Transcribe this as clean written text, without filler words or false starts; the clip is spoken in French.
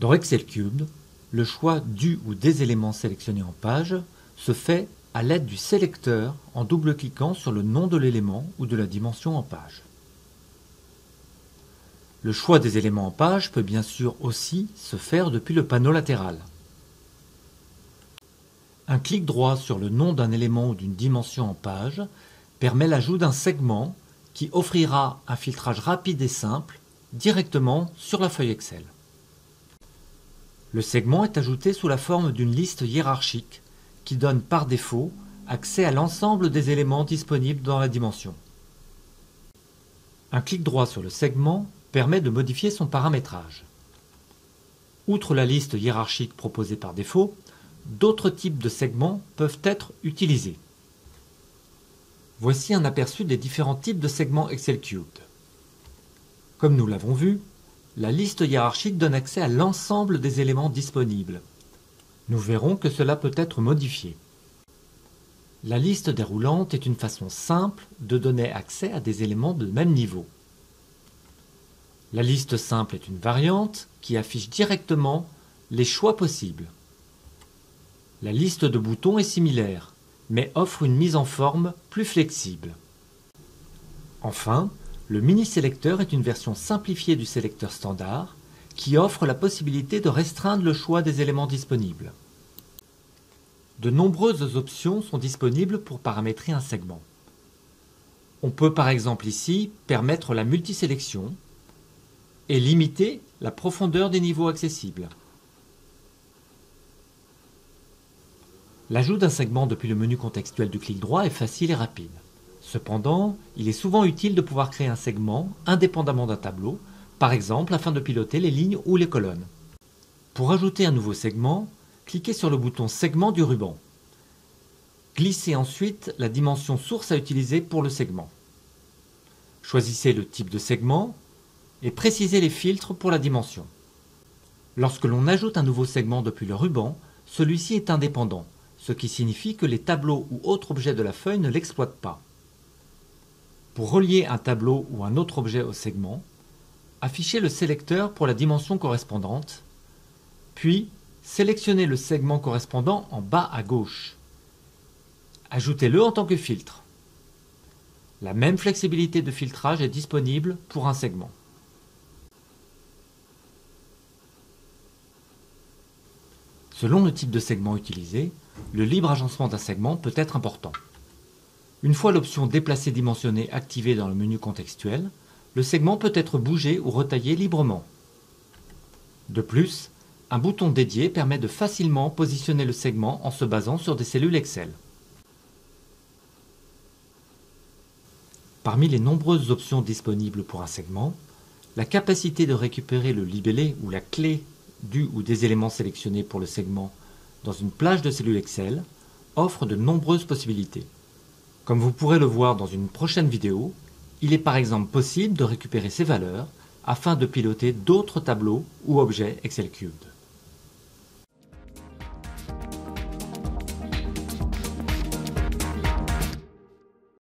Dans Excel Cubed, le choix du ou des éléments sélectionnés en page se fait à l'aide du sélecteur en double-cliquant sur le nom de l'élément ou de la dimension en page. Le choix des éléments en page peut bien sûr aussi se faire depuis le panneau latéral. Un clic droit sur le nom d'un élément ou d'une dimension en page permet l'ajout d'un segment qui offrira un filtrage rapide et simple directement sur la feuille Excel. Le segment est ajouté sous la forme d'une liste hiérarchique qui donne par défaut accès à l'ensemble des éléments disponibles dans la dimension. Un clic droit sur le segment permet de modifier son paramétrage. Outre la liste hiérarchique proposée par défaut, d'autres types de segments peuvent être utilisés. Voici un aperçu des différents types de segments Excel Cubed. Comme nous l'avons vu, la liste hiérarchique donne accès à l'ensemble des éléments disponibles. Nous verrons que cela peut être modifié. La liste déroulante est une façon simple de donner accès à des éléments de même niveau. La liste simple est une variante qui affiche directement les choix possibles. La liste de boutons est similaire, mais offre une mise en forme plus flexible. Enfin, le mini-sélecteur est une version simplifiée du sélecteur standard qui offre la possibilité de restreindre le choix des éléments disponibles. De nombreuses options sont disponibles pour paramétrer un segment. On peut par exemple ici permettre la multisélection et limiter la profondeur des niveaux accessibles. L'ajout d'un segment depuis le menu contextuel du clic droit est facile et rapide. Cependant, il est souvent utile de pouvoir créer un segment indépendamment d'un tableau, par exemple afin de piloter les lignes ou les colonnes. Pour ajouter un nouveau segment, cliquez sur le bouton Segment du ruban. Glissez ensuite la dimension source à utiliser pour le segment. Choisissez le type de segment et précisez les filtres pour la dimension. Lorsque l'on ajoute un nouveau segment depuis le ruban, celui-ci est indépendant, ce qui signifie que les tableaux ou autres objets de la feuille ne l'exploitent pas. Pour relier un tableau ou un autre objet au segment, affichez le sélecteur pour la dimension correspondante, puis sélectionnez le segment correspondant en bas à gauche. Ajoutez-le en tant que filtre. La même flexibilité de filtrage est disponible pour un segment. Selon le type de segment utilisé, le libre agencement d'un segment peut être important. Une fois l'option Déplacer dimensionner activée dans le menu contextuel, le segment peut être bougé ou retaillé librement. De plus, un bouton dédié permet de facilement positionner le segment en se basant sur des cellules Excel. Parmi les nombreuses options disponibles pour un segment, la capacité de récupérer le libellé ou la clé du ou des éléments sélectionnés pour le segment dans une plage de cellules Excel offre de nombreuses possibilités. Comme vous pourrez le voir dans une prochaine vidéo, il est par exemple possible de récupérer ces valeurs afin de piloter d'autres tableaux ou objets Excel Cubed.